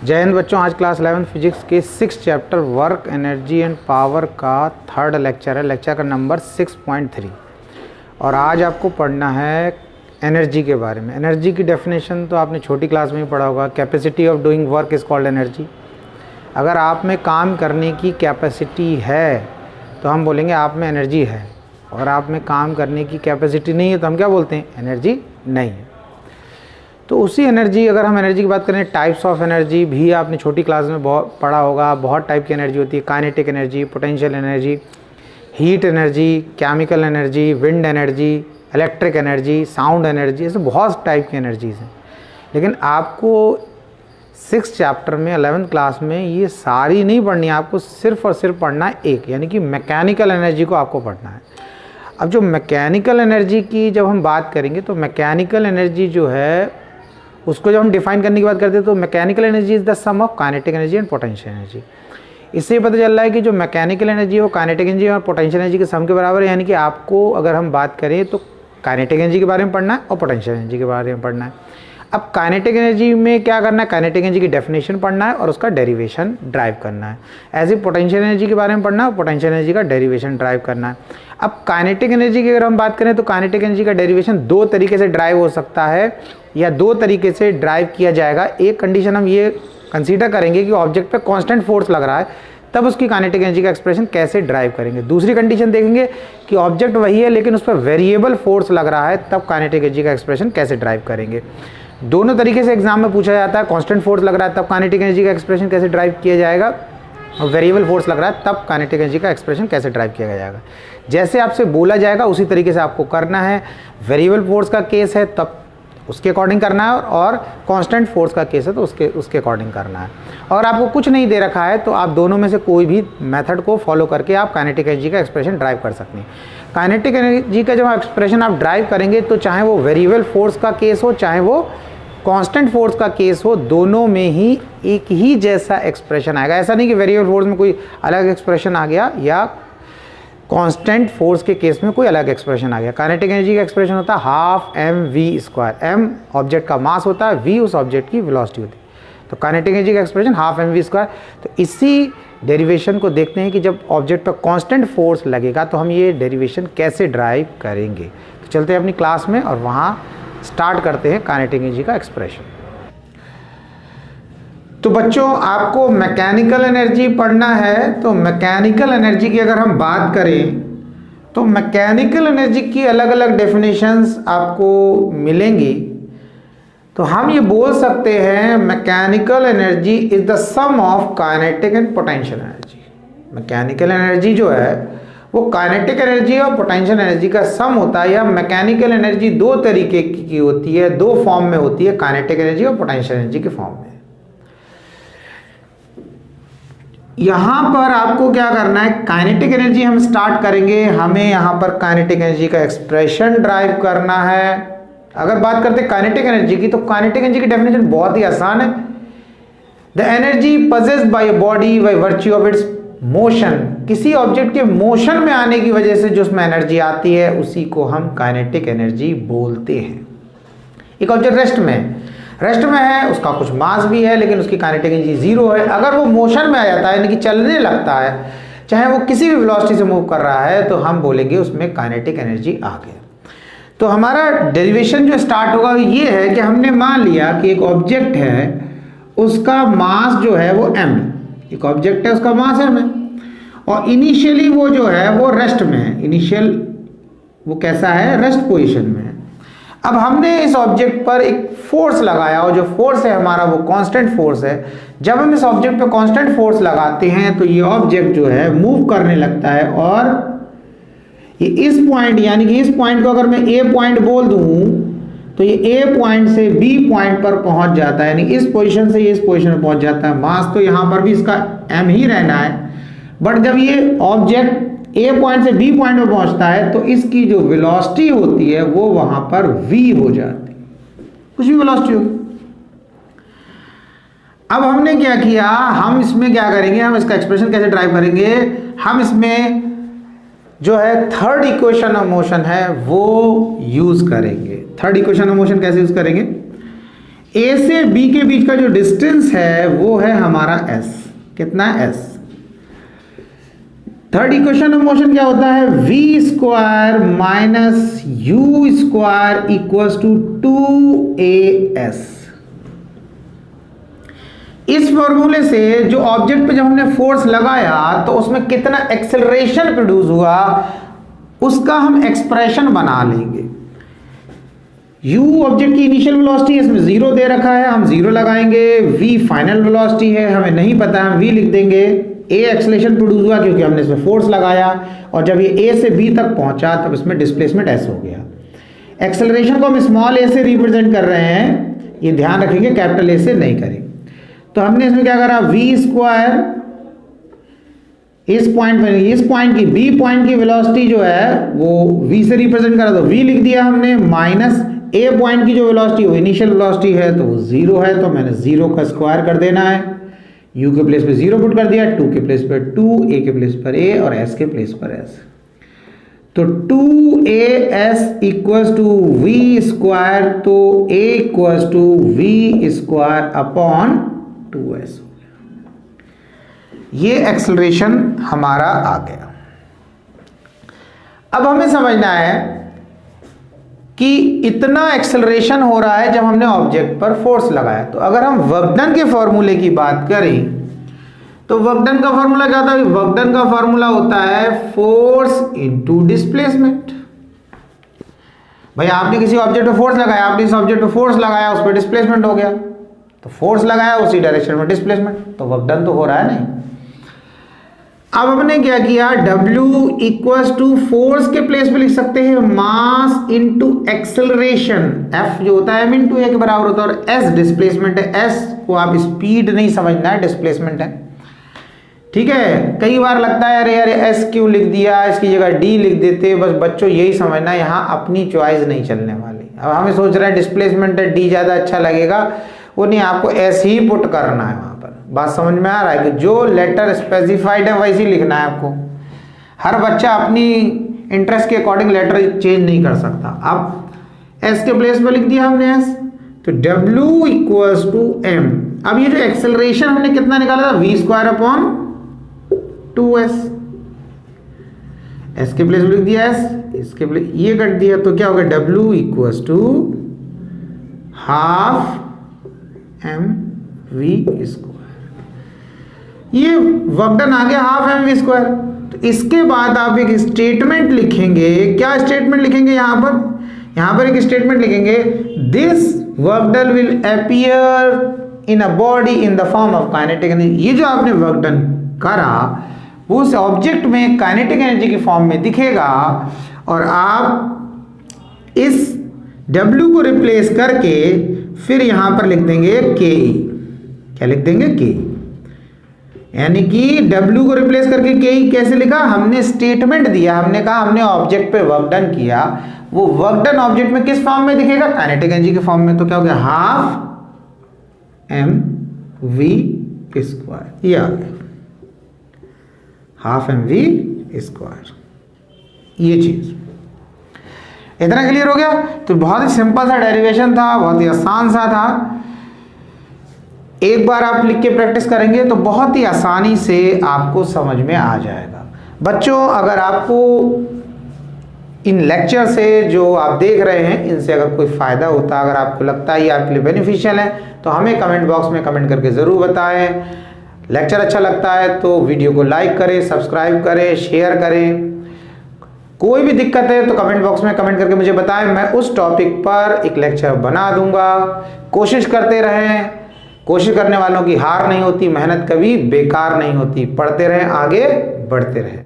जय हिंद बच्चों, आज क्लास 11 फिजिक्स के 6 chapter work energy and power का थर्ड लेक्चर है। लेक्चर का नंबर 6.3 और आज आपको पढ़ना है एनर्जी के बारे में। एनर्जी की डेफिनेशन तो आपने छोटी क्लास में ही पढ़ा होगा। Capacity of doing work is called energy. अगर आप में काम करने की कैपेसिटी है तो हम बोलेंगे आप में एनर्जी है, और आप में काम करने की कैपेसिटी नहीं है तो हम क्या बोलते हैं, एनर्जी नहीं है। तो उसी एनर्जी, अगर हम एनर्जी की बात करें, टाइप्स ऑफ एनर्जी भी आपने छोटी क्लास में बहुत पढ़ा होगा। बहुत टाइप की एनर्जी होती है, kinetic energy, potential energy, heat energy, chemical energy, wind energy, electric energy, sound energy, ऐसे बहुत टाइप की एनर्जीज़ हैं। लेकिन आपको 6 चैप्टर में 11th क्लास में ये सारी नहीं पढ़नी है, आपको सिर्फ और सिर्फ पढ़ना है एक, यानी कि मैकेनिकल एनर्जी को आपको पढ़ना है। अब जो मैकेनिकल एनर्जी की जब हम बात करेंगे तो मैकेनिकल एनर्जी जो है उसको जब हम डिफाइन करने की बात करते हैं तो mechanical energy is the sum of kinetic energy and potential energy. इससे पता चल रहा है कि जो मैकेनिकल एनर्जी है वो काइनेटिक एनर्जी और पोटेंशियल एनर्जी के सम के बराबर है। यानी कि आपको अगर हम बात करें तो काइनेटिक एनर्जी के बारे में पढ़ना है और पोटेंशियल एनर्जी के बारे में पढ़ना है। अब काइनेटिक एनर्जी में क्या करना है, काइनेटिक एनर्जी की डेफिनेशन पढ़ना है और उसका डेरिवेशन ड्राइव करना है। ऐसे पोटेंशियल एनर्जी के बारे में पढ़ना है और पोटेंशियल एनर्जी का डेरिवेशन ड्राइव करना है। अब काइनेटिक एनर्जी की अगर हम बात करें तो काइनेटिक एनर्जी का डेरिवेशन दो तरीके से ड्राइव हो सकता है या दो तरीके से ड्राइव किया जाएगा। एक कंडीशन हम ये कंसीडर करेंगे कि ऑब्जेक्ट पे कांस्टेंट फोर्स लग रहा है, तब उसकी काइनेटिक एनर्जी का एक्सप्रेशन कैसे ड्राइव करेंगे। दूसरी कंडीशन देखेंगे कि ऑब्जेक्ट वही है लेकिन उस पर वेरिएबल फोर्स लग रहा है, तब काइनेटिक एनर्जी का एक्सप्रेशन कैसे ड्राइव करेंगे। दोनों तरीके से एग्जाम में पूछा जाता है। कांस्टेंट फोर्स लग रहा है तब काइनेटिक एनर्जी का एक्सप्रेशन कैसे ड्राइव किया जाएगा, और वेरिएबल फोर्स लग रहा है तब काइनेटिक एनर्जी का एक्सप्रेशन कैसे ड्राइव किया जाएगा। जैसे आपसे बोला जाएगा उसी तरीके से आपको करना है। वेरिएबल फोर्स का केस है तब उसके अकॉर्डिंग करना है, और कांस्टेंट फोर्स का केस है तो उसके अकॉर्डिंग करना है। और आपको कुछ नहीं दे रखा है तो आप दोनों में से कोई भी मेथड को फॉलो करके आप काइनेटिक एनर्जी का एक्सप्रेशन ड्राइव कर सकते हैं। काइनेटिक एनर्जी का जब एक्सप्रेशन आप ड्राइव करेंगे तो चाहे वो वेरिएबल फोर्स का केस हो चाहे वो कांस्टेंट फोर्स का केस हो, दोनों में ही एक ही जैसा एक्सप्रेशन आएगा। ऐसा नहीं कि वेरिएबल फोर्स में कोई अलग एक्सप्रेशन आ गया या कांस्टेंट फोर्स के केस में कोई अलग एक्सप्रेशन आ गया। काइनेटिक एनर्जी का एक्सप्रेशन होता है हाफ mv²। m ऑब्जेक्ट का मास होता है, v उस ऑब्जेक्ट की वेलोसिटी होती है। तो काइनेटिक एनर्जी का एक्सप्रेशन हाफ mv²। तो इसी डेरिवेशन को देखते हैं कि जब ऑब्जेक्ट पर कांस्टेंट फोर्स लगेगा तो हम ये डेरिवेशन कैसे ड्राइव करेंगे। तो चलते हैं अपनी क्लास में और वहाँ स्टार्ट करते हैं काइनेटिक एनर्जी का एक्सप्रेशन। तो बच्चों, आपको मैकेनिकल एनर्जी पढ़ना है। तो मैकेनिकल एनर्जी की अगर हम बात करें तो मैकेनिकल एनर्जी की अलग अलग डेफिनेशंस आपको मिलेंगी। तो हम ये बोल सकते हैं mechanical energy is the sum of kinetic and potential energy. Mechanical energy जो है वो काइनेटिक एनर्जी और पोटेंशियल एनर्जी का सम होता है। या मैकेनिकल एनर्जी दो तरीके की होती है, दो फॉर्म में होती है, काइनेटिक एनर्जी और पोटेंशियल एनर्जी के फॉर्म में। यहां पर आपको क्या करना है, काइनेटिक एनर्जी हम स्टार्ट करेंगे। हमें यहां पर काइनेटिक एनर्जी का एक्सप्रेशन ड्राइव करना है। अगर बात करते हैं काइनेटिक एनर्जी की तो काइनेटिक एनर्जी की डेफिनेशन बहुत ही आसान है। The energy possessed bye a body by virtue of its motion. किसी ऑब्जेक्ट के मोशन में आने की वजह से जो उसमें एनर्जी आती है उसी को हम काइनेटिक एनर्जी बोलते हैं। एक ऑब्जेक्ट रेस्ट में है, उसका कुछ मास भी है लेकिन उसकी काइनेटिक एनर्जी 0 है। अगर वो मोशन में आ जाता है यानी कि चलने लगता है, चाहे वो किसी भी वेलोसिटी से मूव कर रहा है, तो हम बोलेंगे उसमें काइनेटिक एनर्जी आ गया। तो हमारा डेरिवेशन जो स्टार्ट होगा ये है कि हमने मान लिया कि एक ऑब्जेक्ट है, उसका मास जो है वो m। एक ऑब्जेक्ट है, उसका मास m है और इनिशियली वो जो है वो रेस्ट में है। इनिशियल वो कैसा है, रेस्ट पोजीशन में है। अब हमने इस ऑब्जेक्ट पर एक फोर्स लगाया और जो फोर्स है हमारा वो कांस्टेंट फोर्स है। जब हम इस ऑब्जेक्ट पे कांस्टेंट फोर्स लगाते हैं तो ये ऑब्जेक्ट जो है मूव करने लगता है और ये इस पॉइंट, यानी कि इस पॉइंट को अगर मैं ए पॉइंट बोल दूं तो ये ए पॉइंट से बी पॉइंट पर पहुंच जाता है, यानी इस पोजीशन से ये इस पोजीशन में पहुंच जाता है। मास तो यहां पर भी इसका m ही रहना है, बट जब ये ऑब्जेक्ट ए पॉइंट से बी पॉइंट में पहुंचता है तो इसकी जो वेलोसिटी होती है वो वहां पर v हो जाती है, कुछ भी वेलोसिटी होगी। अब हमने क्या किया, हम इसमें क्या करेंगे, हम इसका एक्सप्रेशन कैसे ड्राइव करेंगे। हम इसमें जो है थर्ड इक्वेशन ऑफ मोशन है वो यूज करेंगे। थर्ड इक्वेशन ऑफ मोशन कैसे यूज करेंगे, ए से बी के बीच का जो डिस्टेंस है वो है हमारा एस। कितना है? S. Third equation of motion क्या होता है? V square minus U square equals to 2as। इस फॉर्मूले से जो ऑब्जेक्ट पे जब हमने फोर्स लगाया तो उसमें कितना एक्सेलरेशन प्रोड्यूस हुआ उसका हम एक्सप्रेशन बना लेंगे। u ऑब्जेक्ट की इनिशियल वेलोसिटी है, इसमें 0 दे रखा है, हम 0 लगाएंगे। v फाइनल वेलोसिटी है, हमें नहीं पता, हम v लिख देंगे। a एक्सेलरेशन प्रोड्यूस हुआ क्योंकि हमने इसमें फोर्स लगाया, और जब ये a से b तक पहुंचा तब इसमें डिस्प्लेसमेंट s हो गया। एक्सेलरेशन को हम स्मॉल a से रिप्रेजेंट कर रहे हैं, ये ध्यान रखेंगे, कैपिटल A से नहीं करेंगे। तो हमने इसमें क्या करा? v स्क्वायर इस पॉइंट की b पॉइंट की वेलोसिटी जो है वो v से रिप्रेजेंट करा, तो v लिख दिया हमने, माइनस a पॉइंट की जो वेलोसिटी वो इनिशियल वेलोसिटी है तो वो 0 है, तो मैंने 0 का स्क्वायर कर देना है। u के प्लेस पे 0 पुट कर दिया, 2 के प्लेस पर 2, a के प्लेस पर a और s के प्लेस पर s। तो 2as equals to v square, तो a equals to v square upon 2s। ये एक्सेलरेशन हमारा आ गया। अब हमें समझना है कि इतना एक्सेलरेशन हो रहा है जब हमने ऑब्जेक्ट पर फोर्स लगाया। तो अगर हम वर्क डन के फॉर्मूले की बात करें तो वर्क डन का फॉर्मूला क्या होता है? वर्क डन का फॉर्मूला होता है फोर्स इनटू डिस्प्लेसमेंट। भाई आपने किसी ऑब्जेक्ट पे फोर्स लगाया, आपने इस ऑब्जेक्ट पे फोर्स लगाया, उस पर डिस्प्लेसमेंट हो गया, तो फोर्स लगाया उसी डायरेक्शन में डिस्प्लेसमेंट, तो वर्क डन तो हो रहा है नहीं। अब हमने क्या किया? W इक्वल्स टू फोर्स के प्लेस पे लिख सकते हैं मास इनटू एक्सेलरेशन। F जो होता है m इनटू a के बराबर होता है, और S डिस्प्लेसमेंट है। S को आप स्पीड नहीं समझना है, डिस्प्लेसमेंट है, ठीक है। कई बार लगता है अरे यार S क्यों लिख दिया, इसकी जगह D लिख देते। बस बच्चों यही समझना, यहाँ अपनी चॉइस नहीं चलने वाली। अब हमें सोच रहे हैं डिस्प्लेसमेंट है, D ज़्यादा अच्छा लगेगा, वो नहीं, आपको S ही पुट करना है। वहाँ पर बात समझ में आ रहा है कि जो लेटर स्पेसिफाइड है वैसे ही लिखना है आपको। हर बच्चा अपनी इंटरेस्ट के अकॉर्डिंग लेटर चेंज नहीं कर सकता। अब S के प्लेस पर लिख दिया हमने S, तो W इक्वल्स टू m। अब ये जो एक्सेलरेशन हमने कितना निकाला था? v square upon 2s। S के प्लेस पर लिख दिया S, इसके प्लेस ये कट दिया, तो क्या होगा? W equals to half mv square. ये वर्क डन आ गया हाफ mv स्क्वायर। तो इसके बाद आप एक स्टेटमेंट लिखेंगे। क्या स्टेटमेंट लिखेंगे? यहां पर एक स्टेटमेंट लिखेंगे, this work done will appear in a body in the form of kinetic energy. ये जो आपने वर्क डन करा वो उस ऑब्जेक्ट में काइनेटिक एनर्जी की फॉर्म में दिखेगा, और आप इस W को रिप्लेस करके फिर यहां पर लिख देंगे ke। क्या लिख देंगे? ke। यानी कि W को रिप्लेस करके ke कैसे लिखा? हमने स्टेटमेंट दिया, हमने कहा हमने ऑब्जेक्ट पे वर्क डन किया, वो वर्क डन ऑब्जेक्ट में किस फॉर्म में दिखेगा? काइनेटिक एनर्जी के फॉर्म में। तो क्या हो गया? Half mv square. ये आ गया हाफ mv स्क्वायर। ये चीज इतना क्लियर हो गया। तो बहुत ही सिंपल सा डेरिवेशन था, बहुत ही आसान सा था। एक बार आप लिख के प्रैक्टिस करेंगे तो बहुत ही आसानी से आपको समझ में आ जाएगा। बच्चों, अगर आपको इन लेक्चर से जो आप देख रहे हैं इनसे अगर कोई फ़ायदा होता, अगर आपको लगता है ये आपके लिए बेनिफिशियल है, तो हमें कमेंट बॉक्स में कमेंट करके ज़रूर बताएं। लेक्चर अच्छा लगता है तो वीडियो को लाइक करें, सब्सक्राइब करें, शेयर करें। कोई भी दिक्कत है तो कमेंट बॉक्स में कमेंट करके मुझे बताएं, मैं उस टॉपिक पर एक लेक्चर बना दूंगा। कोशिश करते रहें, कोशिश करने वालों की हार नहीं होती, मेहनत कभी बेकार नहीं होती। पढ़ते रहें, आगे बढ़ते रहें।